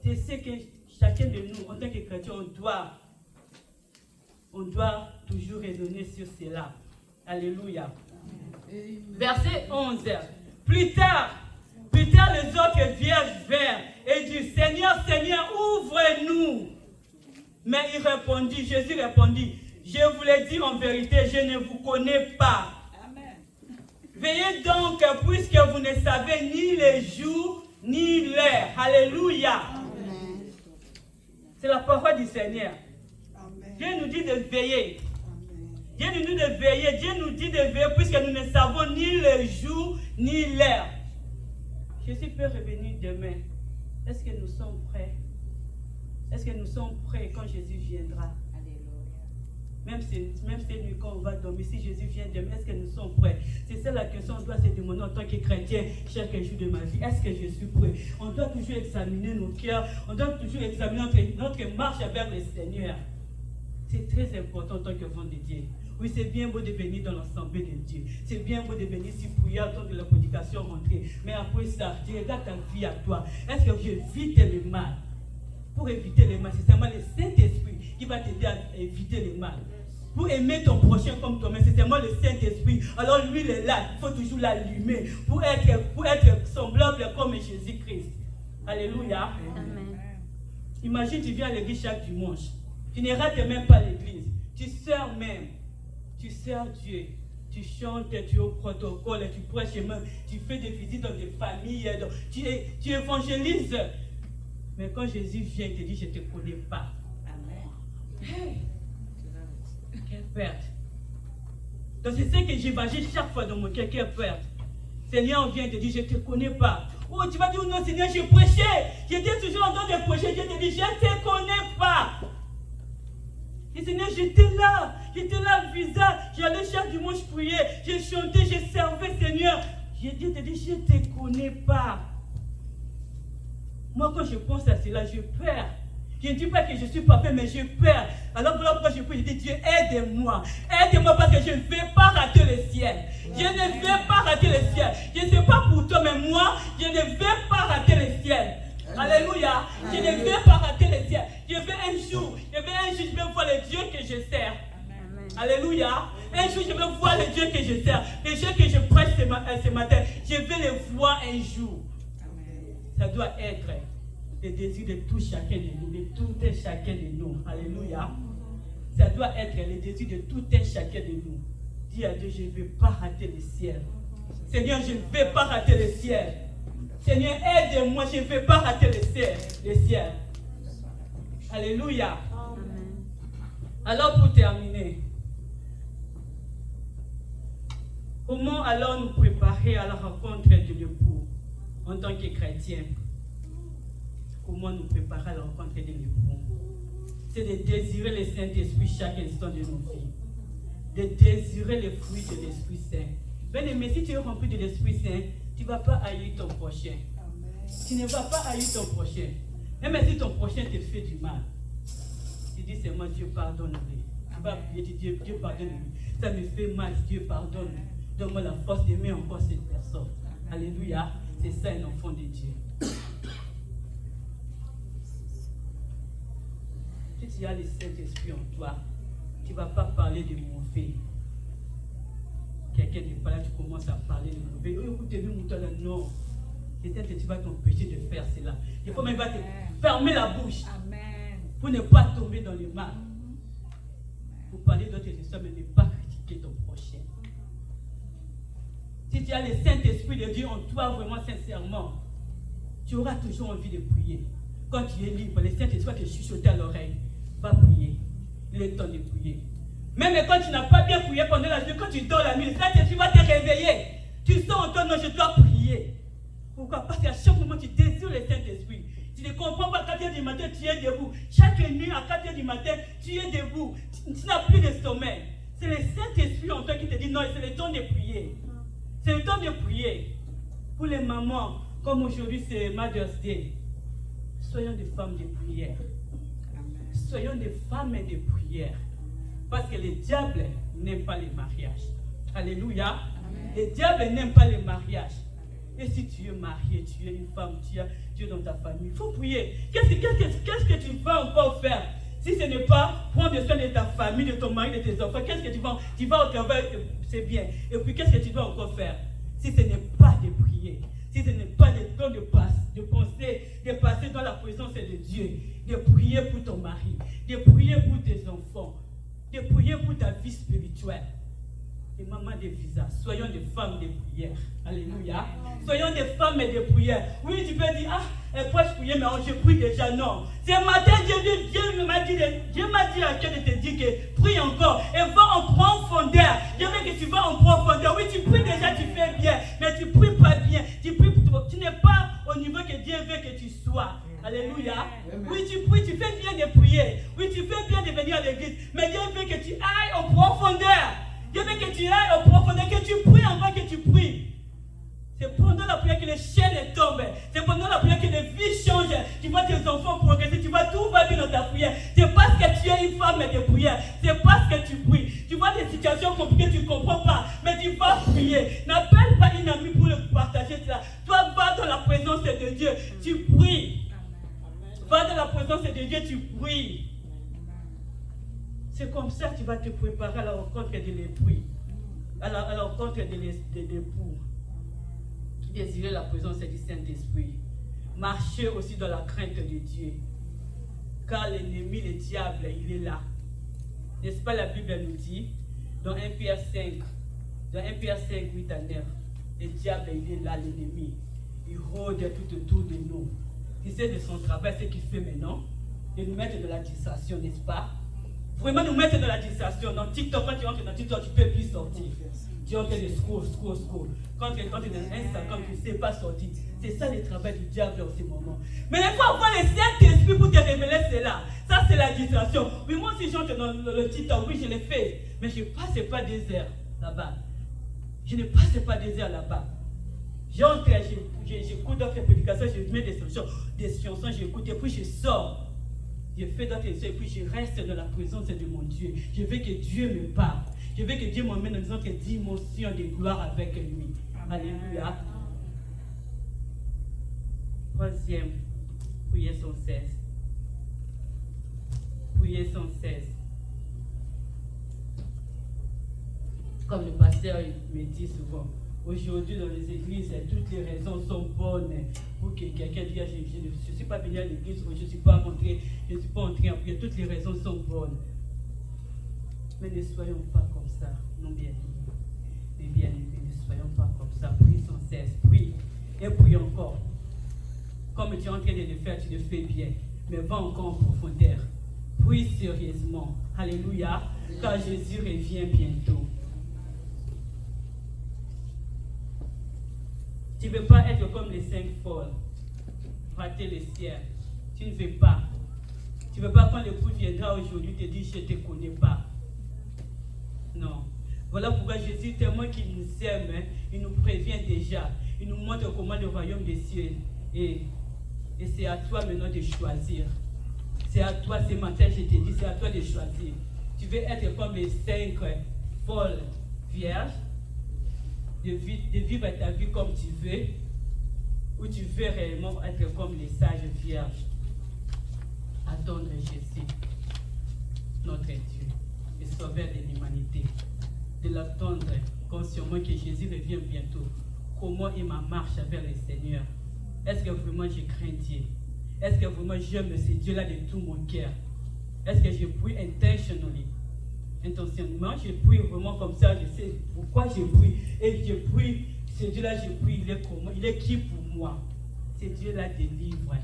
C'est ce que chacun de nous, en tant que chrétien, on doit toujours raisonner sur cela. Alléluia. Verset 11. Plus tard, les autres vierges vinrent et dirent, Seigneur, Seigneur, ouvre-nous. Mais Jésus répondit, je vous l'ai dit en vérité, je ne vous connais pas. Amen. Veillez donc, puisque vous ne savez ni le jour, ni l'heure. Alléluia. Amen. C'est la parole du Seigneur. Amen. Dieu nous dit de veiller. Dieu nous dit de veiller. Dieu nous dit de veiller puisque nous ne savons ni le jour, ni l'heure. Jésus peut revenir demain. Est-ce que nous sommes prêts? Est-ce que nous sommes prêts quand Jésus viendra? Même cette nuit, quand on va dormir, si Jésus vient demain, est-ce que nous sommes prêts? C'est ça la question qu'on doit se demander en tant que chrétien chaque jour de ma vie. Est-ce que je suis prêt? On doit toujours examiner nos cœurs. On doit toujours examiner notre marche vers le Seigneur. C'est très important en tant qu'enfant de Dieu. Oui, c'est bien beau de venir dans l'assemblée de Dieu. C'est bien beau de venir s'y prier, attendre la prédication rentrer. Mais après ça, tu regardes ta vie à toi. Est-ce que j'évite le mal? Pour éviter le mal, c'est seulement le Saint-Esprit qui va t'aider à éviter le mal. Pour aimer ton prochain comme toi-même, c'est seulement le Saint-Esprit. Alors lui, il est là, il faut toujours l'allumer pour être semblable comme Jésus-Christ. Alléluia. Amen. Imagine, tu viens à l'église chaque dimanche. Tu ne rates même pas l'église. Tu sers même. Tu sers Dieu. Tu chantes, tu es au protocole, tu prêches même. Tu fais des visites dans des familles. Tu évangélises. Mais quand Jésus vient, il te dit, je ne te connais pas. Amen. Hey. Quelle perte. Donc c'est ce que j'évangile chaque fois dans mon cœur, Père. Seigneur, on vient te dire, je ne te connais pas. Oh, tu vas dire, non, Seigneur, je prêchais. J'étais toujours en train de prêcher. Je te dis, je ne te connais pas. Et Seigneur, j'étais là, visage. J'allais chaque dimanche prier. J'ai chanté, j'ai servi, Seigneur. Je te dis, je ne te connais pas. Moi, quand je pense à cela, je perds. Je ne dis pas que je suis parfait, mais je perds. Alors voilà pourquoi je prie, je dis, Dieu, aide-moi. Aide-moi parce que je ne vais pas rater le ciel. Je ne vais pas rater le ciel. Je ne sais pas pour toi, mais moi, je ne vais pas rater le ciel. Alléluia. Je ne vais pas rater le ciel. Je vais un jour, je vais voir le Dieu que je sers. Alléluia. Un jour, je vais voir le Dieu que je sers. Le Dieu que je prêche ce matin, je vais le voir un jour. Ça doit être le désir de tout chacun de nous, de tout et chacun de nous. Alléluia. Ça doit être le désir de tout et chacun de nous. Dis à Dieu, je ne vais pas rater le ciel. Seigneur, je ne vais pas rater le ciel. Seigneur, aide-moi, je ne vais pas rater le ciel. Alléluia. Alors pour terminer, comment alors nous préparer à la rencontre de l'époux en tant que chrétien? Comment nous préparer à la rencontre de l'époux? C'est de désirer le Saint-Esprit chaque instant de nos vies. De désirer les fruits de l'Esprit Saint. Bien-aimé, si tu es rempli de l'Esprit Saint, tu ne vas pas haïr ton prochain. Tu ne vas pas haïr ton prochain. Même si ton prochain te fait du mal, tu dis seulement Dieu pardonne-lui. Tu vas prier, tu dis Dieu pardonne-lui. Ça me fait mal, Dieu pardonne. Donne-moi la force d'aimer encore cette personne. Alléluia. C'est ça un enfant de Dieu. Si tu as le Saint-Esprit en toi, tu ne vas pas parler de mauvais. Quelqu'un n'est pas là, tu commences à parler de mauvais. Oh, écoutez-nous, non. Peut-être que tu vas t'empêcher de faire cela. Il faut même te fermer la bouche. Amen. Pour ne pas tomber dans le mal. Pour parler d'autres histoires, mais ne pas critiquer ton prochain. Si tu as le Saint-Esprit de Dieu en toi, vraiment sincèrement, tu auras toujours envie de prier. Quand tu es libre, le Saint-Esprit va te chuchoter à l'oreille. Va prier. Il est temps de prier. Même quand tu n'as pas bien prié pendant la nuit, quand tu dors la nuit, le Saint-Esprit va te réveiller. Tu sens en toi, non, je dois prier. Pourquoi? Parce qu'à chaque moment, tu désires le Saint-Esprit. Tu ne comprends pas, à 4 h du matin, tu es debout. Chaque nuit, à 4 h du matin, tu es debout. Tu n'as plus de sommeil. C'est le Saint-Esprit en toi qui te dit, non, c'est le temps de prier. C'est le temps de prier. Pour les mamans, comme aujourd'hui, c'est Mother's Day. Soyons des femmes de prière. Soyons des femmes de prière. Parce que le diable n'aime pas les mariages. Alléluia. Amen. Le diable n'aime pas les mariages. Et si tu es marié, tu es une femme, tu es dans ta famille, il faut prier. Qu'est-ce que tu vas encore faire? Si ce n'est pas prendre soin de ta famille, de ton mari, de tes enfants, qu'est-ce que tu vas au travail, c'est bien. Et puis qu'est-ce que tu dois encore faire? Si ce n'est pas de prier, si ce n'est pas le temps de penser, de passer dans la présence de Dieu, de prier pour ton mari, de prier pour tes enfants, de prier pour ta vie spirituelle. Et maman de visage, soyons des femmes de prière. Alléluia. Soyons des femmes de prière. Oui, tu peux dire, pourquoi je prie, mais je prie déjà. Non. Ce matin, Dieu m'a dit à cœur de te dire que prie encore et va en profondeur. Je veux que tu vas en profondeur. Oui, tu pries déjà, tu fais bien, mais tu pries pas bien. Tu n'es pas au niveau que Dieu veut que tu sois. Alléluia. Oui, tu pries, tu fais bien de prier. Oui, tu fais bien de venir à l'église, mais Dieu veut que tu ailles en profondeur. Dieu veut que tu ailles en profondeur, que tu pries avant que tu pries. C'est pendant la prière que les chaînes tombent. C'est pendant la prière que les vies changent. Tu vois tes enfants progresser. Tu vois tout va bien dans ta prière. C'est parce que tu es une femme de prière. C'est parce que tu pries. Tu vois des situations compliquées, tu ne comprends pas. Mais tu vas prier. N'appelle pas une amie pour le partager cela. Toi, va dans la présence de Dieu. Tu pries. Va dans la présence de Dieu, tu pries. C'est comme ça que tu vas te préparer à la rencontre de l'époux. À la rencontre de l'époux. Désirer la présence du Saint-Esprit. Marcher aussi dans la crainte de Dieu. Car l'ennemi, le diable, il est là. N'est-ce pas, la Bible nous dit, dans 1 Pierre 5, 8 à 9, le diable, il est là, l'ennemi. Il rôde tout autour de nous. Tu sais de son travail, ce qu'il fait maintenant, de nous mettre de la distraction, n'est-ce pas? Vraiment nous mettre dans la distraction. Dans TikTok, quand tu entres dans TikTok, tu ne peux plus sortir. Tu entres de scroll. Quand tu es dans Instagram, tu ne sais pas sortir. C'est ça le travail du diable en ce moment. Mais il faut avoir le Saint-Esprit pour te révéler cela. Ça, c'est la distraction. Oui, moi aussi, j'entre dans le TikTok. Oui, je l'ai fait. Mais je ne passe pas des heures là-bas. Je ne passe pas des heures là-bas. J'entre, j'écoute d'autres prédications, je mets des chansons, j'écoute et puis je sors. Je fais d'autres choses et puis je reste dans la présence de mon Dieu. Je veux que Dieu me parle. Je veux que Dieu m'emmène dans une autre dimension de gloire avec lui. Alléluia. Troisième, priez sans cesse. Priez sans cesse. Comme le pasteur me dit souvent, aujourd'hui dans les églises, toutes les raisons sont bonnes pour que quelqu'un dise je ne suis pas venu à l'église, je ne suis pas entré, je ne suis pas entré en prière. Toutes les raisons sont bonnes. Mais ne soyons pas comme ça, non bien aimés. Mais bien aimés, ne soyons pas comme ça. Prie sans cesse, prie et prie encore. Comme tu es en train de le faire, tu le fais bien. Mais va encore en profondeur. Prie sérieusement. Alléluia. Car Jésus revient bientôt. Tu ne veux pas être comme les 5 folles, rater le ciel. Tu ne veux pas. Tu ne veux pas quand l'époux viendra aujourd'hui te dire je ne te connais pas. Non. Voilà pourquoi Jésus, tellement qu'il nous aime, il nous prévient déjà. Il nous montre comment le royaume des cieux est. Et c'est à toi maintenant de choisir. C'est à toi ce matin, je te dis, c'est à toi de choisir. Tu veux être comme les 5 folles vierges, de vivre ta vie comme tu veux, ou tu veux réellement être comme les sages vierges. Attendre Jésus, notre Dieu, le sauveur de l'humanité. De l'attendre consciemment que Jésus revient bientôt. Comment il m'a marché vers le Seigneur. Est-ce que vraiment je crains Dieu? Est-ce que vraiment j'aime ce Dieu-là de tout mon cœur? Est-ce que je prie intentionnellement, je prie vraiment comme ça, je sais pourquoi je prie. Et je prie, ce Dieu-là, je prie, il est comment? Il est qui pour moi? Ce Dieu-là délivre.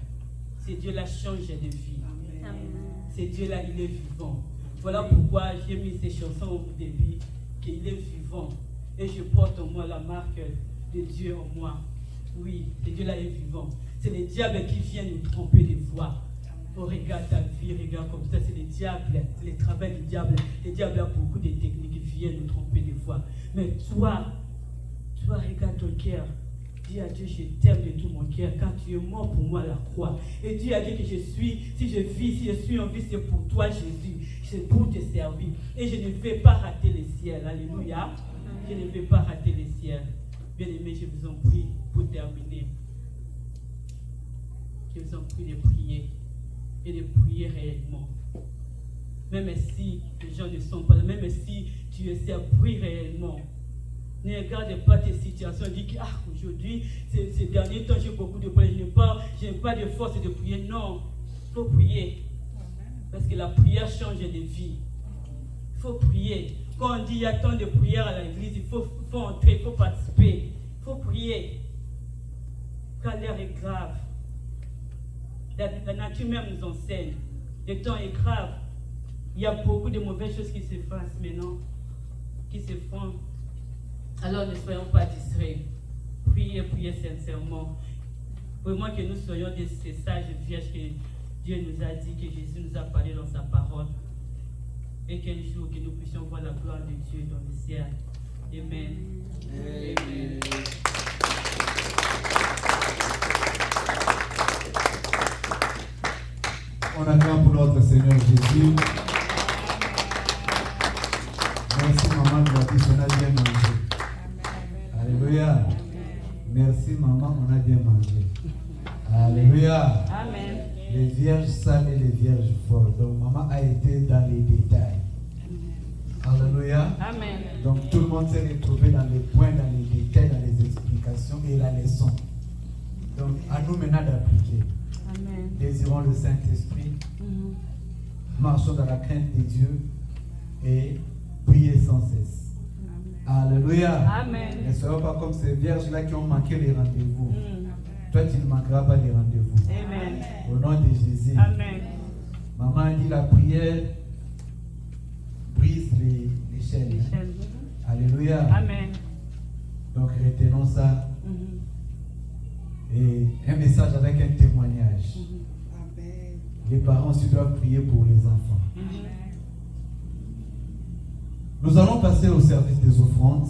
Ce Dieu-là change de vie. Ce Dieu-là, il est vivant. Voilà pourquoi j'ai mis ces chansons au début, qu'il est vivant. Et je porte en moi la marque de Dieu en moi. Oui, ce Dieu-là est vivant. C'est le diable qui vient nous tromper des fois. Oh, regarde ta vie, regarde comme ça, c'est le diable, c'est le travail du diable. Le diable a beaucoup de techniques qui viennent nous tromper des fois. Mais toi, regarde ton cœur. Dis à Dieu, je t'aime de tout mon cœur, car tu es mort pour moi à la croix. Et Dieu a dit que je suis, si je vis, si je suis en vie, c'est pour toi, Jésus. C'est pour te servir. Et je ne vais pas rater le ciel. Alléluia. Je ne vais pas rater le ciel. Bien aimé, je vous en prie pour terminer. Je vous en prie de prier. Et de prier réellement. Même si les gens ne sont pas là, même si tu essaies de prier réellement. Ne regarde pas tes situations, dis que aujourd'hui, ces derniers temps, j'ai beaucoup de prières, je n'ai pas de force de prier. Non, il faut prier. Parce que la prière change de vie. Il faut prier. Quand on dit qu'il y a tant de prières à l'église, il faut entrer, il faut participer. Il faut prier. Car l'air est grave. La nature même nous enseigne. Le temps est grave. Il y a beaucoup de mauvaises choses qui se passent maintenant, qui se font. Alors ne soyons pas distraits. Priez sincèrement. Vraiment que nous soyons ces sages vierges que Dieu nous a dit, que Jésus nous a parlé dans sa parole. Et qu'un jour que nous puissions voir la gloire de Dieu dans le ciel. Amen. Amen. On acclame pour notre Seigneur Jésus. Merci maman de la vie, on a bien mangé. Alléluia. Merci maman, on a bien mangé. Alléluia. Amen. Les vierges sales et les vierges folles. Donc maman a été dans les détails. Alléluia. Amen. Donc tout le monde s'est retrouvé dans les points, dans les détails, dans les explications et la leçon. Donc à nous maintenant d'appliquer. Amen. Désirons le Saint-Esprit, marchons dans la crainte de Dieu et priez sans cesse. Amen. Alléluia. Amen. Ne soyons pas comme ces vierges-là qui ont manqué les rendez-vous. Toi, tu ne manqueras pas les rendez-vous. Amen. Au nom de Jésus. Amen. Maman a dit la prière Michel. Hein? Michel. Alléluia. Amen. Donc retenons ça. Et un message avec un témoignage. Amen. Les parents aussi doivent prier pour les enfants. Amen. Nous allons passer au service des offrandes.